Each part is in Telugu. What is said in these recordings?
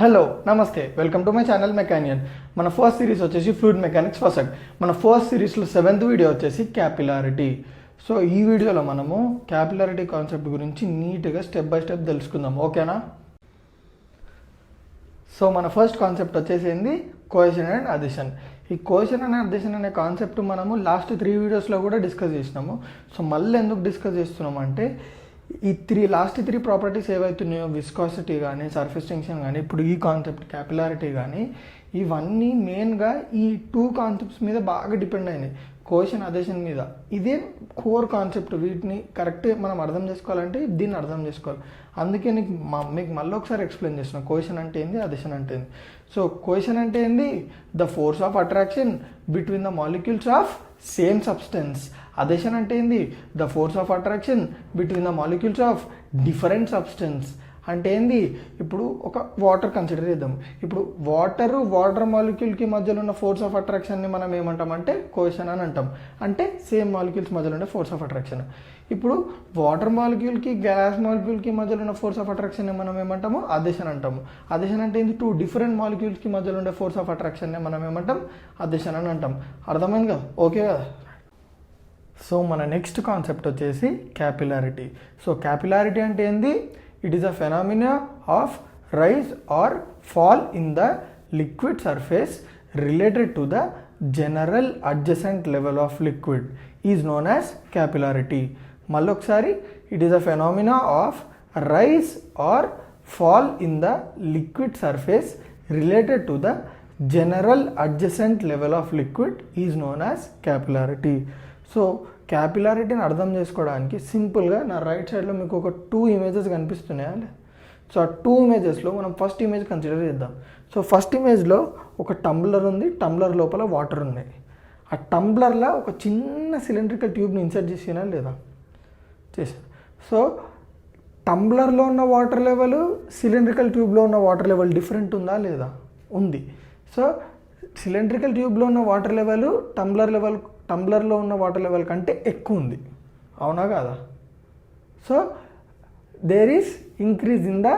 హలో నమస్తే వెల్కమ్ టు మై ఛానల్ మెకానియన్. మన ఫస్ట్ సిరీస్ వచ్చేసి ఫ్లూయిడ్ మెకానిక్స్ ఫస్ట్. మన ఫస్ట్ సిరీస్లో 7th వీడియో వచ్చేసి క్యాపిలారిటీ. సో ఈ వీడియోలో మనము క్యాపిలారిటీ కాన్సెప్ట్ గురించి నీట్గా స్టెప్ బై స్టెప్ తెలుసుకుందాం, ఓకేనా? సో మన ఫస్ట్ కాన్సెప్ట్ వచ్చేసింది కోహెషన్ అండ్ అడిషన్. ఈ కోహెషన్ అండ్ అడిషన్ అనే కాన్సెప్ట్ మనము లాస్ట్ 3 వీడియోస్లో కూడా డిస్కస్ చేసినాము. సో మళ్ళీ ఎందుకు డిస్కస్ చేస్తున్నాము అంటే లాస్ట్ త్రీ ప్రాపర్టీస్ ఏవైతున్నాయో, విస్కాసిటీ కానీ, సర్ఫేస్ టెన్షన్ కానీ, ఇప్పుడు ఈ కాన్సెప్ట్ క్యాపిలారిటీ కానీ, ఇవన్నీ మెయిన్గా ఈ 2 కాన్సెప్ట్స్ మీద బాగా డిపెండ్ అయినాయి, కోహెషన్ అడిషన్ మీద. ఇదే కోర్ కాన్సెప్ట్. వీటిని కరెక్ట్ మనం అర్థం చేసుకోవాలంటే దీన్ని అర్థం చేసుకోవాలి. అందుకే మీకు మళ్ళీ ఒకసారి ఎక్స్ప్లెయిన్ చేస్తున్నాను కోహెషన్ అంటే ఏంది, అడిషన్ అంటే ఏంది. సో కోహెషన్ అంటే ఏంది? The force of attraction between the molecules of same substance. Addition అంటే ఏంది? The force of attraction between the molecules of different substance. అంటే ఏంది? ఇప్పుడు ఒక వాటర్ కన్సిడర్ చేద్దాం. ఇప్పుడు వాటర్ మాలిక్యూల్కి మధ్యలో ఉన్న ఫోర్స్ ఆఫ్ అట్రాక్షన్ని మనం ఏమంటామంటే కోహెషన్ అని అంటాం. అంటే సేమ్ మాలిక్యూల్స్ మధ్యలో ఉండే ఫోర్స్ ఆఫ్ అట్రాక్షన్. ఇప్పుడు వాటర్ మాలిక్యూల్కి గ్యాస్ మాలిక్యూల్కి మధ్యలో ఉన్న ఫోర్స్ ఆఫ్ అట్రాక్షన్ని మనం ఏమంటాము? అడిషన్ అంటాము. అడిషన్ అంటే ఏంది? 2 డిఫరెంట్ మాలిక్యూల్స్కి మధ్యలో ఉండే ఫోర్స్ ఆఫ్ అట్రాక్షన్ని మనం ఏమంటాం? అడిషన్ అని అంటాం. అర్థమైంది కదా? ఓకే కదా? సో మన నెక్స్ట్ కాన్సెప్ట్ వచ్చేసి క్యాపిలారిటీ. సో క్యాపిలారిటీ అంటే ఏంది? It is a phenomena of rise or fall in the liquid surface related to the general adjacent level of liquid is known as capillarity. మళ్ళీ ఒకసారి, it is a phenomena of rise or fall in the liquid surface related to the general adjacent level of liquid is known as capillarity. So క్యాపిలారిటీని అర్థం చేసుకోవడానికి సింపుల్గా నా రైట్ సైడ్లో మీకు ఒక 2 ఇమేజెస్ కనిపిస్తున్నాయా? సో ఆ 2 ఇమేజెస్లో మనం ఫస్ట్ ఇమేజ్ కన్సిడర్ చేద్దాం. సో ఫస్ట్ ఇమేజ్లో ఒక టంబ్లర్ ఉంది, టంబ్లర్ లోపల వాటర్ ఉంది. ఆ టంబ్లర్లో ఒక చిన్న సిలిండ్రికల్ ట్యూబ్ని ఇన్సర్ట్ చేసినా లేదా? చేసాను. సో టంబ్లర్లో ఉన్న వాటర్ లెవెల్, సిలిండ్రికల్ ట్యూబ్లో ఉన్న వాటర్ లెవెల్ డిఫరెంట్ ఉందా లేదా? ఉంది. సో సిలిండ్రికల్ ట్యూబ్లో ఉన్న వాటర్ లెవెల్ టంబ్లర్లో ఉన్న వాటర్ లెవెల్ కంటే ఎక్కువ ఉంది, అవునా కాదా? So there is increase in the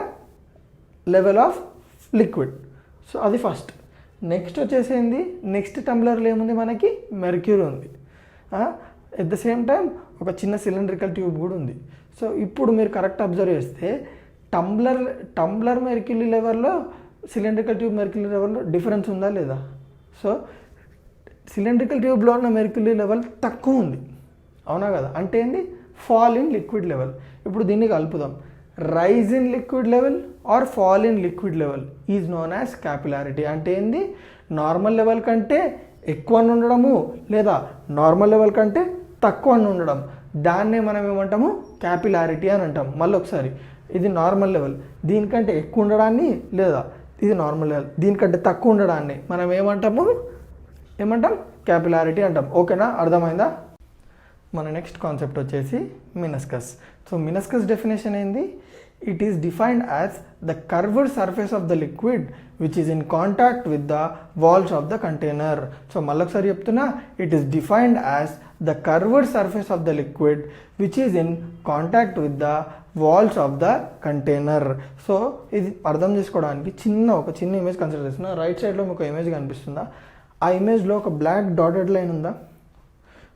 level of liquid. So అది ఫస్ట్. నెక్స్ట్ వచ్చేసింది, నెక్స్ట్ టంబ్లర్లో ఏముంది? మనకి మెర్క్యూరీ ఉంది. ఎట్ ద సేమ్ టైం ఒక చిన్న సిలిండ్రికల్ ట్యూబ్ కూడా ఉంది. సో ఇప్పుడు మీరు కరెక్ట్ అబ్జర్వ్ చేస్తే టంబ్లర్ మెర్క్యూరీ లెవెల్లో, సిలిండ్రికల్ ట్యూబ్ మెర్క్యూరీ లెవెల్లో డిఫరెన్స్ ఉందా లేదా? సో సిలిండ్రికల్ ట్యూబ్లో ఉన్న మెర్క్యూరీ లెవెల్ తక్కువ ఉంది, అవునా కదా? అంటే ఏంది? Fall in liquid level. ఇప్పుడు దీన్ని కలుపుదాం. Rise in liquid level or fall in liquid level is known as capillarity. అంటే ఏంది? నార్మల్ లెవెల్ కంటే ఎక్కువ ఉండడము లేదా నార్మల్ లెవెల్ కంటే తక్కువ ఉండడం, దాన్నే మనం ఏమంటాము? క్యాపిలారిటీ అని అంటాం. మళ్ళీ ఒకసారి, ఇది నార్మల్ లెవెల్, దీనికంటే ఎక్కువ ఉండడాన్ని, లేదా ఇది నార్మల్ లెవెల్, దీనికంటే తక్కువ ఉండడాన్ని మనం ఏమంటాం? క్యాపిలారిటీ అంటాం. ఓకేనా? అర్థమైందా? మన నెక్స్ట్ కాన్సెప్ట్ వచ్చేసి మినస్కస్. సో మినస్కస్ డెఫినేషన్ ఏంది? It is defined as the curved surface of the liquid which is in contact with the walls of the container. So మళ్ళొకసారి చెప్తున్నా, it is defined as the curved surface of the liquid which is in contact with the walls of the container. So ఇది అర్థం చేసుకోవడానికి ఒక చిన్న ఇమేజ్ కన్సిడర్ చేస్తున్నా. రైట్ సైడ్లో మీకు ఇమేజ్ కనిపిస్తుందా? ఆ ఇమేజ్లో ఒక బ్లాక్ డాటెడ్ లైన్ ఉందా?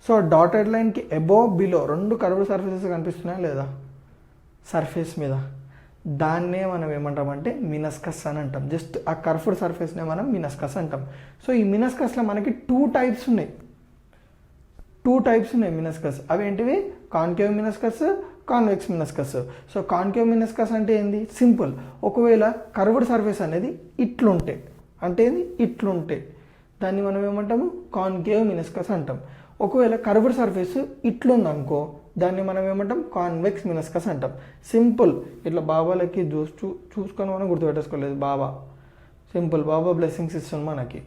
సో డాటెడ్ లైన్కి అబోవ్ బిలో 2 కర్వ్డ్ సర్ఫేసెస్ కనిపిస్తున్నాయా లేదా సర్ఫేస్ మీద? దాన్నే మనం ఏమంటామంటే మినస్కస్ అని అంటాం. జస్ట్ ఆ కర్వ్డ్ సర్ఫేస్నే మనం మినస్కస్ అంటాం. సో ఈ మినస్కస్లో మనకి 2 టైప్స్ ఉన్నాయి. మినస్కస్. అవి ఏంటివి? Concave meniscus, convex meniscus. So concave meniscus అంటే ఏంది? సింపుల్. ఒకవేళ కర్వ్డ్ సర్ఫేస్ అనేది ఇట్లుంటే, అంటే ఏంది? ఇట్లుంటే దాన్ని మనం ఏమంటాము? కాన్కేవ్ మినస్కస్ అంటాం. ఒకవేళ కర్వ్డ్ సర్ఫేస్ ఇట్లుందనుకో, దాన్ని మనం ఏమంటాం? కాన్వెక్స్ మినస్కస్ అంటాం. సింపుల్. ఇట్లా బాబాలకి చూసుకొని మనం గుర్తుపెట్టేసుకోలేదు. సింపుల్. బాబా బ్లెస్సింగ్స్ ఇస్తుంది మనకి.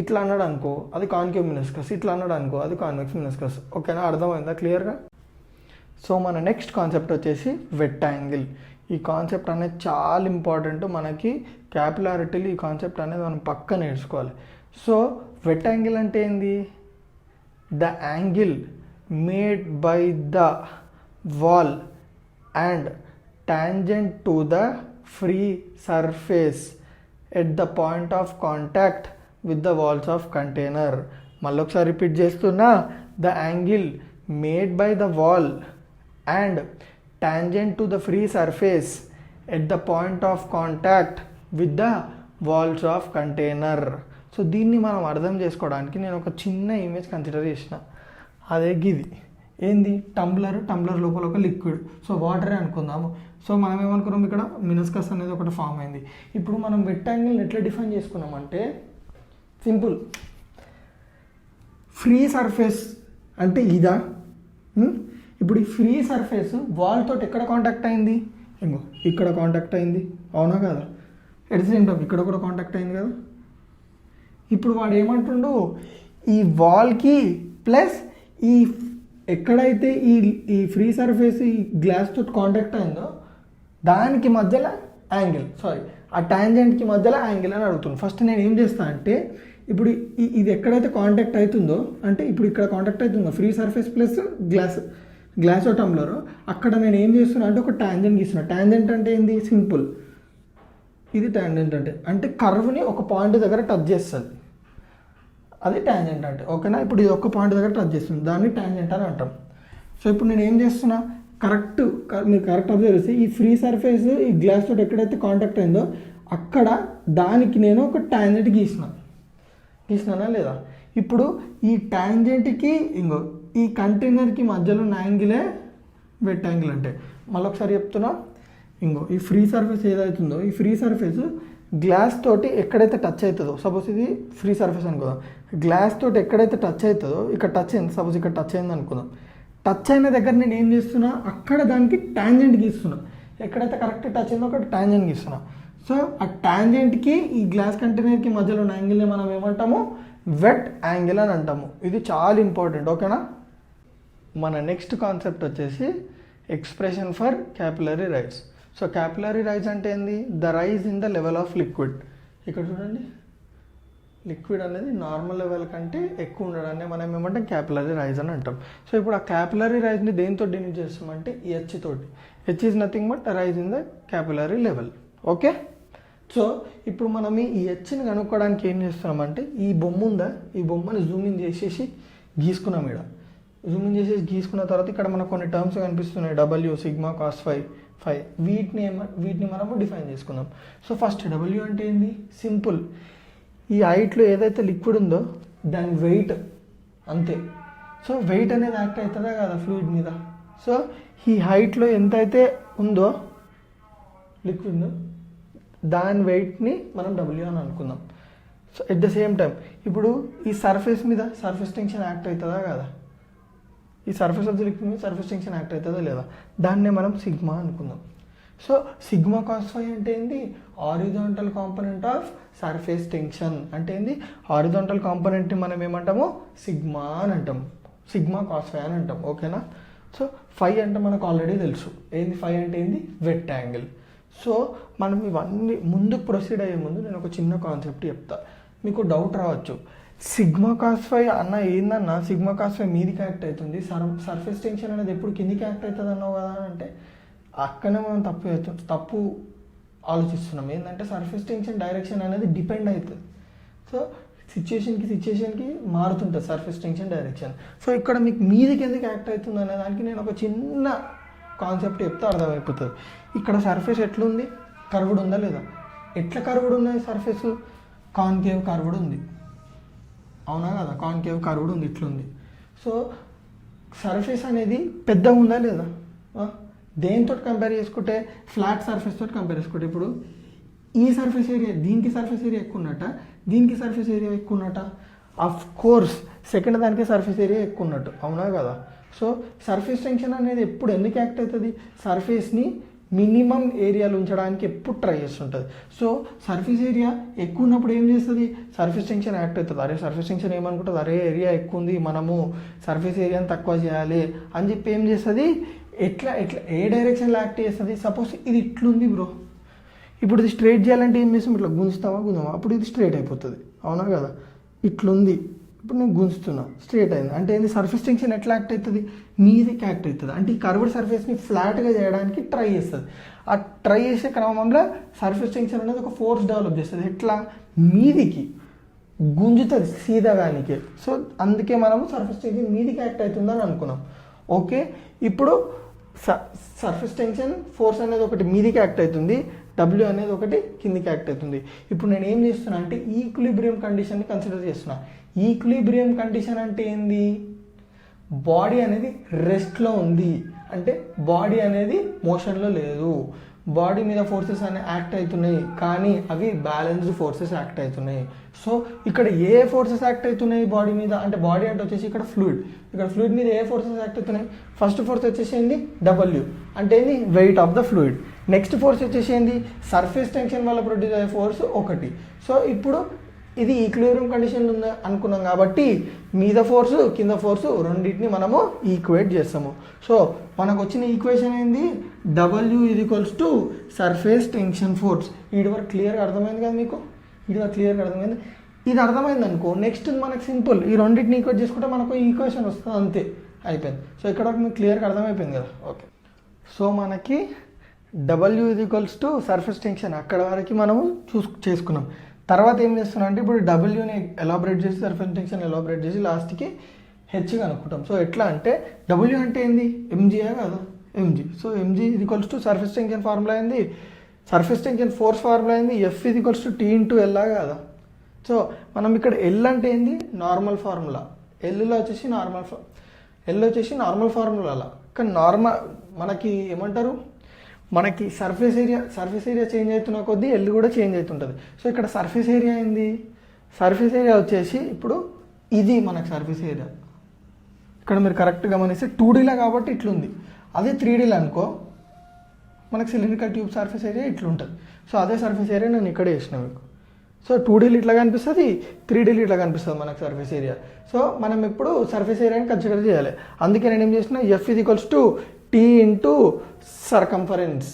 ఇట్లా అన్నాడు అనుకో, అది కాన్కేవ్ మినస్కస్. ఇట్లా అన్నాడు అనుకో, అది కాన్వెక్స్ మినస్కస్. ఓకేనా? అర్థమైందా క్లియర్గా? సో మన నెక్స్ట్ కాన్సెప్ట్ వచ్చేసి వెక్టాంగిల్. ఈ కాన్సెప్ట్ అనేది చాలా ఇంపార్టెంట్ మనకి క్యాపిలారిటీలో. ఈ కాన్సెప్ట్ అనేది మనం పక్క నేర్చుకోవాలి. సో వెక్టాంగిల్ అంటే ఏంది? The angle made by the wall and tangent to the free surface at the point of contact with the walls of container. మళ్ళీ ఒకసారి రిపీట్ చేస్తున్నా, the angle made by the wall and tangent to the free surface at the point of contact with the walls of container. So దీన్ని మనం అర్థం చేసుకోవడానికి నేను ఒక చిన్న ఇమేజ్ కన్సిడర్ చేసిన. అదే గిది ఏంది, టంబ్లర్ లోపల ఒక లిక్విడ్, సో వాటరే అనుకుందాము. సో మనం ఏమనుకున్నాం, ఇక్కడ మినస్కస్ అనేది ఒకటి ఫామ్ అయింది. ఇప్పుడు మనం వెట్ యాంగిల్ని ఎట్లా డిఫైన్ చేసుకున్నామంటే సింపుల్, ఫ్రీ సర్ఫేస్ అంటే ఇదా. ఇప్పుడు ఈ ఫ్రీ సర్ఫేస్ వాల్ తోటి ఎక్కడ కాంటాక్ట్ అయింది, ఇంకో ఇక్కడ కాంటాక్ట్ అయింది, అవునా కదా. ఎట్ ద సేమ్ టైం ఇక్కడ కూడా కాంటాక్ట్ అయింది కదా. ఇప్పుడు వాడు ఏమంటుండు, ఈ వాల్కి ప్లస్ ఈ ఎక్కడైతే ఈ ఫ్రీ సర్ఫేస్ ఈ గ్లాస్ తోటి కాంటాక్ట్ అయిందో దానికి మధ్యలో యాంగిల్, ఆ టాంజెంట్కి మధ్యలో యాంగిల్ అని అడుగుతుంది. ఫస్ట్ నేను ఏం చేస్తాను అంటే, ఇప్పుడు ఇది ఎక్కడైతే కాంటాక్ట్ అవుతుందో, అంటే ఇప్పుడు ఇక్కడ కాంటాక్ట్ అవుతుందో free surface plus glass tumbler, అక్కడ నేను ఏం చేస్తున్నా అంటే ఒక టాంజెంట్ గీస్తున్నా. టాంజెంట్ అంటే ఏంది, సింపుల్, ఇది టాంజెంట్ అంటే కర్వ్ని ఒక పాయింట్ దగ్గర టచ్ చేస్తుంది, అది టాంజెంట్ అంటే, ఓకేనా. ఇప్పుడు ఇది ఒక పాయింట్ దగ్గర టచ్ చేస్తుంది, దాన్ని టాంజెంట్ అని అంటాం. సో ఇప్పుడు నేను ఏం చేస్తున్నా, మీరు కరెక్ట్ అబ్జర్వ్ చేస్తే ఈ ఫ్రీ సర్ఫేస్ ఈ గ్లాస్ తోటి ఎక్కడైతే కాంటాక్ట్ అయిందో అక్కడ దానికి నేను ఒక టాంజెంట్ గీసినానా లేదా. ఇప్పుడు ఈ టాంజెంట్కి ఈ కంటైనర్కి మధ్యలో ఉన్న యాంగిలే వెట్ యాంగిల్ అంటే. మళ్ళీ ఒకసారి చెప్తున్నా, ఈ ఫ్రీ సర్ఫేస్ ఏదవుతుందో ఈ ఫ్రీ సర్ఫేస్ గ్లాస్ తోటి ఎక్కడైతే టచ్ అవుతుందో, సపోజ్ ఇది ఫ్రీ సర్ఫేస్ అనుకుందాం, గ్లాస్ తోటి ఎక్కడైతే టచ్ అవుతుందో, ఇక్కడ టచ్ అయింది, సపోజ్ ఇక్కడ టచ్ అయింది అనుకుందాం. టచ్ అయిన దగ్గర నేను ఏం చేస్తున్నా, అక్కడ దానికి టాంజెంట్ గీస్తున్నా. ఎక్కడైతే కరెక్ట్ టచ్ అయిందో అక్కడ టాంజెంట్ గీస్తున్నా. సో ఆ టాంజెంట్కి ఈ గ్లాస్ కంటైనర్కి మధ్యలో ఉన్న యాంగిల్ని మనం ఏమంటాము, వెట్ యాంగిల్ అని అంటాము. ఇది చాలా ఇంపార్టెంట్, ఓకేనా. మన నెక్స్ట్ కాన్సెప్ట్ వచ్చేసి expression for capillary rise. So capillary rise అంటే ఏంది, the rise in the level of liquid. ఇక్కడ చూడండి, లిక్విడ్ అనేది నార్మల్ లెవెల్ కంటే ఎక్కువ ఉండడాన్ని మనం ఏమంటాం, క్యాపిలరీ రైజ్ అని అంటాం. సో ఇప్పుడు ఆ క్యాపిలరీ రైజ్ని దేంతో డినోట్ చేస్తామంటే హెచ్ తోటి. H is nothing but rise in the capillary level, okay. So ఇప్పుడు మనం ఈ హెచ్ని కనుక్కోవడానికి ఏం చేస్తున్నామంటే, ఈ బొమ్మ ఉందా, ఈ బొమ్మని జూమ్ ఇన్ చేసేసి గీసుకున్నాం. ఇక్కడ జూమ్ ఇన్ చేసేసి గీసుకున్న తర్వాత ఇక్కడ మనకు కొన్ని టర్మ్స్ కనిపిస్తున్నాయి, డబ్ల్యూ, సిగ్మా, కాస్ ఫై, వీటిని మనము డిఫైన్ చేసుకుందాం. సో ఫస్ట్ డబ్ల్యూ అంటే ఏంది, సింపుల్, ఈ హైట్లో ఏదైతే లిక్విడ్ ఉందో దాని వెయిట్ అంతే. సో వెయిట్ అనేది యాక్ట్ అవుతుందా కదా ఫ్లూయిడ్ మీద. సో ఈ హైట్లో ఎంతైతే ఉందో లిక్విడ్ దాని వెయిట్ని మనం డబ్ల్యూ అని అనుకుందాం. So at the same time ఇప్పుడు ఈ సర్ఫేస్ మీద సర్ఫేస్ టెన్షన్ యాక్ట్ అవుతుందా కదా, ఈ సర్ఫేస్ ఆఫ్ ది లిక్విడ్ మీద సర్ఫేస్ టెన్షన్ యాక్ట్ అవుతుందా లేదా, దాన్నే మనం సిగ్మా అనుకుందాం. సో సిగ్మా కాస్ ఫై అంటే ఏంది, horizontal component of surface tension అంటే ఏంది, హారిజాంటల్ కాంపోనెంట్ని మనం ఏమంటాము, సిగ్మా అని అంటాం, సిగ్మా కాస్ ఫై అని అంటాం, ఓకేనా. సో ఫై అంటే మనకు ఆల్రెడీ తెలుసు ఏంది, ఫై అంటే ఏంది, వెట్ యాంగిల్. సో మనం ఇవన్నీ ముందుకు ప్రొసీడ్ అయ్యే ముందు నేను ఒక చిన్న కాన్సెప్ట్ చెప్తా, మీకు డౌట్ రావచ్చు, సిగ్మా కాస్ ఫై అన్న ఏందన్నా, సిగ్మా కాస్ ఫై మీదికి యాక్ట్ అవుతుంది, సర్ఫేస్ టెన్షన్ అనేది ఎప్పుడు కిందికి యాక్ట్ అవుతుంది అన్నావు కదా అంటే, అక్కడనే మనం తప్పు ఆలోచిస్తున్నాం. ఏంటంటే సర్ఫేస్ టెన్షన్ డైరెక్షన్ అనేది డిపెండ్ అవుతుంది. సో సిచ్యుయేషన్కి మారుతుంటుంది సర్ఫేస్ టెన్షన్ డైరెక్షన్. సో ఇక్కడ మీకు మీదికి ఎందుకు యాక్ట్ అవుతుంది అనే దానికి నేను ఒక చిన్న కాన్సెప్ట్ చెప్తే అర్థమైపోతుంది. ఇక్కడ సర్ఫేస్ ఎట్లుంది, కర్వ్డ్ ఉందా లేదా, ఎట్లా కర్వ్డ్ ఉన్నది సర్ఫేస్, కాన్కేవ్ కర్వ్డ్ ఉంది, అవునా కదా, కాన్కేవ్ కర్వ్డ్ ఉంది, ఇట్లుంది. సో సర్ఫేస్ అనేది పెద్దగా ఉందా లేదా, దేంతో కంపేర్ చేసుకుంటే, ఫ్లాట్ సర్ఫేస్ తోటి కంపేర్ చేసుకుంటే, ఇప్పుడు ఈ సర్ఫేస్ ఏరియా దీనికి సర్ఫేస్ ఏరియా ఎక్కువ ఉన్నట్ట, దీనికి సర్ఫేస్ ఏరియా ఎక్కువ ఉన్నట్ట, ఆఫ్ కోర్స్ సెకండ్ దానికి సర్ఫేస్ ఏరియా ఎక్కువ ఉన్నట్టు, అవునా కదా. సో సర్ఫేస్ టెన్షన్ అనేది ఎప్పుడు ఎందుకు యాక్ట్ అవుతుంది, సర్ఫేస్ని మినిమం ఏరియాలో ఉంచడానికి ఎప్పుడు ట్రై చేస్తుంటుంది. సో సర్ఫేస్ ఏరియా ఎక్కువ ఉన్నప్పుడు ఏం చేస్తుంది, సర్ఫేస్ టెన్షన్ యాక్ట్ అవుతుంది. అరే సర్ఫేస్ టెన్షన్ ఏమనుకుంటుంది, అరే ఏరియా ఎక్కువ ఉంది, మనము సర్ఫేస్ ఏరియాని తక్కువ చేయాలి అని చెప్పి ఏం చేస్తుంది, ఎట్లా ఏ డైరెక్షన్లో యాక్ట్ చేస్తుంది. సపోజ్ ఇది ఇట్లుంది బ్రో, ఇప్పుడు ఇది స్ట్రైట్ చేయాలంటే ఏం చేస్తాం, ఇట్లా గుంజుతామా, అప్పుడు ఇది స్ట్రైట్ అయిపోతుంది, అవునా కదా. ఇట్లుంది ఇప్పుడు నేను గుంజుతున్నా, స్ట్రేట్ అయింది అంటే ఏంది, సర్ఫేస్ టెన్షన్ ఎట్లా యాక్ట్ అవుతుంది, మీదికి యాక్ట్ అవుతుంది. అంటే ఈ కర్వ్డ్ సర్ఫేస్ని ఫ్లాట్గా చేయడానికి ట్రై చేస్తుంది. ఆ ట్రై చేసే క్రమంలో సర్ఫేస్ టెన్షన్ అనేది ఒక ఫోర్స్ డెవలప్ చేస్తుంది. ఎట్లా, మీదికి గుంజుతుంది సీదాగానికి. సో అందుకే మనము సర్ఫేస్ టెన్షన్ మీదికి యాక్ట్ అవుతుందని అనుకున్నాం. ఓకే, ఇప్పుడు సర్ఫేస్ టెన్షన్ ఫోర్స్ అనేది ఒకటి మీదికి యాక్ట్ అవుతుంది, డబ్ల్యూ అనేది ఒకటి కిందికి యాక్ట్ అవుతుంది. ఇప్పుడు నేను ఏం చేస్తున్నా అంటే ఈక్విలిబ్రియం కండిషన్ని కన్సిడర్ చేస్తున్నా. ఈక్విలిబ్రియం కండిషన్ అంటే ఏంది, బాడీ అనేది రెస్ట్లో ఉంది, అంటే బాడీ అనేది మోషన్లో లేదు. బాడీ మీద ఫోర్సెస్ అనేవి యాక్ట్ అవుతున్నాయి కానీ అవి బ్యాలెన్స్డ్ ఫోర్సెస్ యాక్ట్ అవుతున్నాయి. సో ఇక్కడ ఏ ఫోర్సెస్ యాక్ట్ అవుతున్నాయి బాడీ మీద అంటే, బాడీ అంటే వచ్చేసి ఇక్కడ ఫ్లూయిడ్, ఇక్కడ ఫ్లూయిడ్ మీద ఏ ఫోర్సెస్ యాక్ట్ అవుతున్నాయి, ఫస్ట్ ఫోర్స్ వచ్చేసి ఏంది, డబ్ల్యూ అంటే ఏంది, weight of the fluid. Next force వచ్చేసి ఏంది, సర్ఫేస్ టెన్షన్ వల్ల ప్రొడ్యూస్ అయ్యే ఫోర్స్ ఒకటి. సో ఇప్పుడు ఇది ఈక్విలిబ్రియం కండిషన్ ఉంది అనుకున్నాం కాబట్టి మీద ఫోర్సు కింద ఫోర్సు రెండింటిని మనము ఈక్వేట్ చేస్తాము. సో మనకు వచ్చిన ఈక్వేషన్ ఏంది, W equals to surface tension force. వీడి వరకు క్లియర్గా అర్థమైంది కదా మీకు, వీడి వరకు క్లియర్గా అర్థమైంది. ఇది అర్థమైంది అనుకో, నెక్స్ట్ మనకు సింపుల్, ఈ రెండింటిని ఈక్వేట్ చేసుకుంటే మనకు ఈక్వేషన్ వస్తుంది, అంతే అయిపోయింది. సో ఇక్కడ వరకు మీకు క్లియర్గా అర్థమైపోయింది కదా. ఓకే, సో మనకి W equals to surface tension అక్కడ వరకు మనము చేసుకున్నాం. తర్వాత ఏం చేస్తున్నాం అంటే ఇప్పుడు డబ్ల్యూని ఎలాబరేట్ చేసి సర్ఫేస్ టెన్షన్ ఎలాబరేట్ చేసి లాస్ట్కి హెచ్ అనుకుంటాం. సో ఎట్లా అంటే డబ్ల్యూ అంటే ఏంది, ఎంజీయా కదా, M G. So M G equals to surface tension formula అయింది, సర్ఫేస్ టెన్షన్ ఫోర్స్ ఫార్ములా అయింది, F equals to T into ఎల్లా కదా. సో మనం ఇక్కడ ఎల్ అంటే ఏంది, నార్మల్ ఫార్ములా, ఎల్లో వచ్చేసి నార్మల్ ఫార్ములా. కానీ నార్మల్ మనకి ఏమంటారు, మనకి సర్ఫేస్ ఏరియా చేంజ్ అవుతున్న కొద్దీ ఎల్ కూడా చేంజ్ అవుతుంటుంది. సో ఇక్కడ సర్ఫేస్ ఏరియా ఏంది, సర్ఫేస్ ఏరియా వచ్చేసి ఇప్పుడు ఇది మనకు సర్ఫేస్ ఏరియా. ఇక్కడ మీరు కరెక్ట్ గమనిస్తే 2Dలో కాబట్టి ఇట్లుంది, అదే 3Dలో అనుకో మనకు సిలిండ్రికల్ ట్యూబ్ సర్ఫేస్ ఏరియా ఇట్లుంటుంది. సో అదే సర్ఫేస్ ఏరియా నేను ఇక్కడ వేసిన మీకు. సో 2Dలో ఇట్లా కనిపిస్తుంది, 3Dలో ఇట్లా కనిపిస్తుంది మనకు సర్ఫేస్ ఏరియా. సో మనం ఇప్పుడు సర్ఫేస్ ఏరియాని కన్సిడర్ చేయాలి. అందుకే నేను ఏం చేసిన, F equals to T into circumference,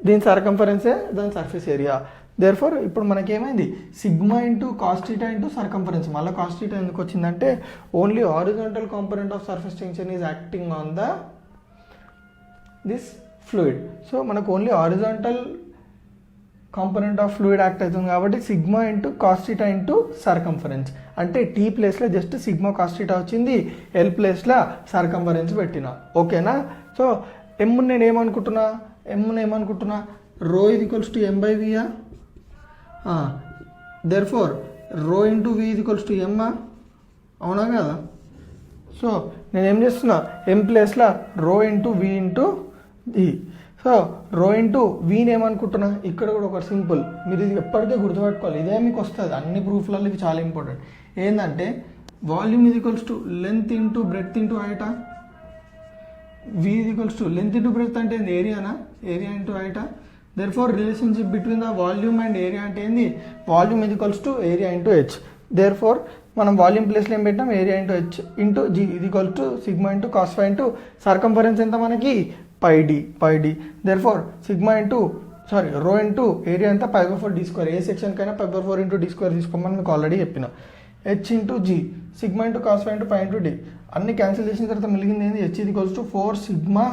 దీని సర్కంఫరెన్సే దాని సర్ఫేస్ ఏరియా. దేర్ఫోర్ ఇప్పుడు మనకేమైంది, sigma into cos theta into circumference. మళ్ళీ కాస్టీటా ఎందుకు వచ్చిందంటే only horizontal component of surface tension is acting on this fluid. So మనకు only horizontal component of fluid act అవుతుంది కాబట్టి sigma into cos theta into circumference. అంటే టీ ప్లేస్లో జస్ట్ సిగ్మా కాస్టీటా వచ్చింది, ఎల్ ప్లేస్లో సర్కంఫరెన్స్ పెట్టిన. ఓకేనా. సో ఎమ్ నేను ఏమనుకుంటున్నా, రో equals to M by via, therefore rho into V equals to ఎమ్, అవునా కదా. సో నేను ఏం చేస్తున్నా, ఎం ప్లేస్లో రో ఇంటూ వి ఇంటూ ఈ. సో రో ఇంటూ వీని ఏమనుకుంటున్నా, ఇక్కడ కూడా ఒక సింపుల్, మీరు ఇది ఎప్పటికే గుర్తుపెట్టుకోవాలి, ఇదే మీకు వస్తుంది అన్ని ప్రూఫ్లలో, ఇది చాలా ఇంపార్టెంట్. ఏంటంటే volume equals to length into breadth into హైటా, V equals to length into breadth అంటే ఏంది, ఏరియానా, ఏరియా ఇంటూ హైటా. Therefore relationship between the volume and area అంటే ఏంది, volume equals to area into H. Therefore మనం వాల్యూమ్ ప్లేస్లో ఏం పెట్టాం, area into H into G equals to sigma into cos phi into circumference ఎంత మనకి, pi D. Therefore sigma into rho into area అంతా π/4 d². ఏ సెక్షన్కైనా π/4 ఇంటూ d² తీసుకోమని మీకు ఆల్రెడీ చెప్పిన. H into G, sigma into cos phi into pi into D. అన్ని క్యాన్సిల్ చేసిన తర్వాత మిగిలింది ఏంది, H equals to 4 sigma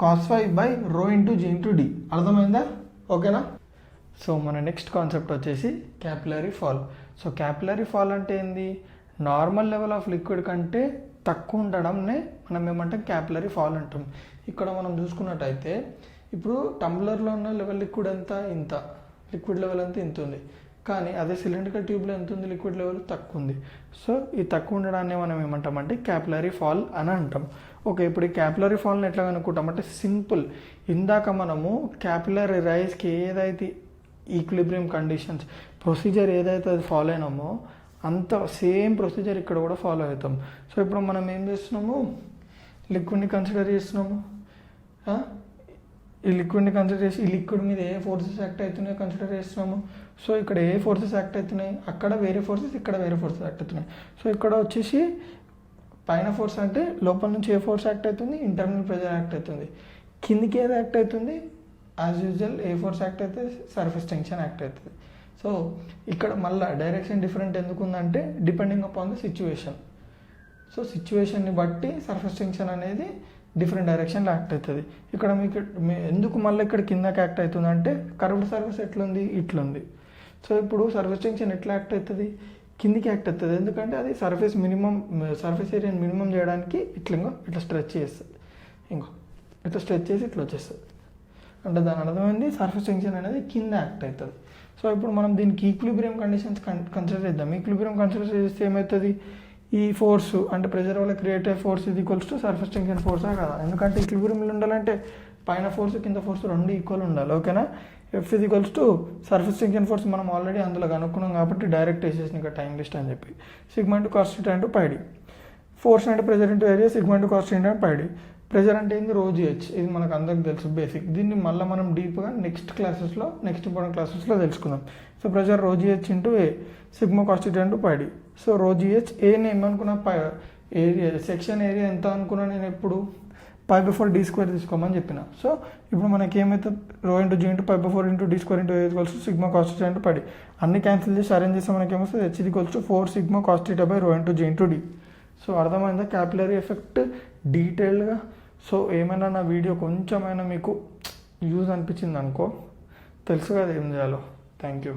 cos phi by rho into G into D. అర్థమైందా, ఓకేనా. సో మన నెక్స్ట్ కాన్సెప్ట్ వచ్చేసి capillary fall. So capillary fall అంటే ఏంది, నార్మల్ లెవెల్ ఆఫ్ లిక్విడ్ కంటే తక్కువ ఉండడంనే మనం ఏమంటాం, క్యాపిలరీ ఫాల్ అంటాం. ఇక్కడ మనం చూసుకున్నట్టయితే ఇప్పుడు టంబ్లర్లో ఉన్న లెవెల్ లిక్విడ్ ఎంత, ఇంత లిక్విడ్ లెవెల్ అంతా ఇంత ఉంది, కానీ అదే సిలిండ్రికల్ ట్యూబ్లో ఎంత ఉంది, లిక్విడ్ లెవెల్ తక్కువ ఉంది. సో ఈ తక్కువ ఉండడాన్ని మనం ఏమంటామంటే క్యాపిలరీ ఫాల్ అని అంటాం. ఓకే, ఇప్పుడు ఈ క్యాపిలరీ ఫాల్ని ఎట్లా అనుకుంటామంటే సింపుల్, ఇందాక మనము క్యాపిలరీ రైజ్కి ఏదైతే ఈక్విలిబ్రియం కండిషన్స్ ప్రొసీజర్ ఏదైతే అది ఫాలో అయినామో అంత సేమ్ ప్రొసీజర్ ఇక్కడ కూడా ఫాలో అవుతాం. సో ఇప్పుడు మనం ఏం చేస్తున్నాము, లిక్విడ్ని కన్సిడర్ చేస్తున్నాము, ఈ లిక్విడ్ని కన్సిడర్ చేసి ఈ లిక్విడ్ మీద ఏ ఫోర్సెస్ యాక్ట్ అవుతున్నాయో కన్సిడర్ చేస్తున్నాము. సో ఇక్కడ ఏ ఫోర్సెస్ యాక్ట్ అవుతున్నాయి, అక్కడ వేరే ఫోర్సెస్, ఇక్కడ వేరే ఫోర్సెస్ యాక్ట్ అవుతున్నాయి. సో ఇక్కడ వచ్చేసి పైన ఫోర్స్ అంటే లోపల నుంచి ఏ ఫోర్స్ యాక్ట్ అవుతుంది, ఇంటర్నల్ ప్రెజర్ యాక్ట్ అవుతుంది. కిందికి ఏది యాక్ట్ అవుతుంది, యాజ్ యూజువల్ ఏ ఫోర్స్ యాక్ట్ అవుతుంది, సర్ఫేస్ టెన్షన్ యాక్ట్ అవుతుంది. సో ఇక్కడ మళ్ళీ డైరెక్షన్ డిఫరెంట్ ఎందుకు ఉందంటే depending upon the situation. So సిచ్యువేషన్ని బట్టి సర్ఫేస్ టెన్షన్ అనేది డిఫరెంట్ డైరెక్షన్లో యాక్ట్ అవుతుంది. ఇక్కడ మీకు ఎందుకు మళ్ళీ ఇక్కడ కిందకి యాక్ట్ అవుతుందంటే కర్వ్డ్ సర్ఫేస్ ఎట్లుంది, ఇట్లుంది. సో ఇప్పుడు సర్ఫేస్ టెన్షన్ ఎట్లా యాక్ట్ అవుతుంది, కిందికి యాక్ట్ అవుతుంది. ఎందుకంటే అది సర్ఫేస్ ఏరియాని మినిమం చేయడానికి ఇట్లా స్ట్రెచ్ చేస్తుంది. ఇట్లా స్ట్రెచ్ చేసి ఇట్లా వచ్చేస్తుంది. అంటే దాని అర్థమైంది సర్ఫేస్ టెన్షన్ అనేది కింద యాక్ట్ అవుతుంది. సో ఇప్పుడు మనం దీనికి ఈక్విలిబ్రియం కండిషన్స్ కన్సిడర్ చేద్దాం. ఈక్విలిబ్రియం కన్సిడర్ చేస్తే ఏమవుతుంది, ఈ ఫోర్స్ అంటే ప్రెషర్ వల్ల క్రియేట్ అయ్యే ఫోర్స్ ఇది ఈక్వల్స్ టు సర్ఫేస్ టెన్షన్ ఫోర్సా కదా. ఎందుకంటే ఈక్విలిబ్రియంలో ఉండాలంటే పైన ఫోర్స్ కింద ఫోర్స్ రెండు ఈక్వల్ ఉండాలి. ఓకేనా. F is equals to surface tension force మనం ఆల్రెడీ అందులో కనుక్కున్నాం కాబట్టి డైరెక్ట్ వేసేసిన ఇంకా టైం లిస్ట్ అని చెప్పి sigma into cos theta into pi D. Force అంటే pressure into area, sigma into cos theta pi D. Pressure అంటే ఏంది, రో జిహెచ్. ఇది మనకు అందరికి తెలుసు బేసిక్. దీన్ని మళ్ళీ మనం డీప్గా నెక్స్ట్ ఇంపార్టెంట్ క్లాసెస్లో తెలుసుకుందాం. So pressure rho G H into A, sigma cos theta into pi D. So rho G H ఏని ఏమనుకున్నా ఏరియా సెక్షన్ ఏరియా ఎంత అనుకున్నా నేను ఎప్పుడు π/4 d² తీసుకోమని చెప్పిన. సో ఇప్పుడు మనకి ఏమైతే rho into G into π/4 into d² into A equals sigma cos theta into pi D. అన్ని క్యాన్సిల్ చేసి అరేంజ్ చేస్తే మనకి ఏమొస్తుంది, H equals to 4 sigma cos theta by rho into G into D. So అర్థమైందా క్యాపిలరీ ఎఫెక్ట్ డీటెయిల్డ్గా. సో ఏమైనా నా వీడియో కొంచెమైనా మీకు యూజ్ అనిపించింది అనుకో, తెలుసు కదా ఏం చేయాలో. Thank you.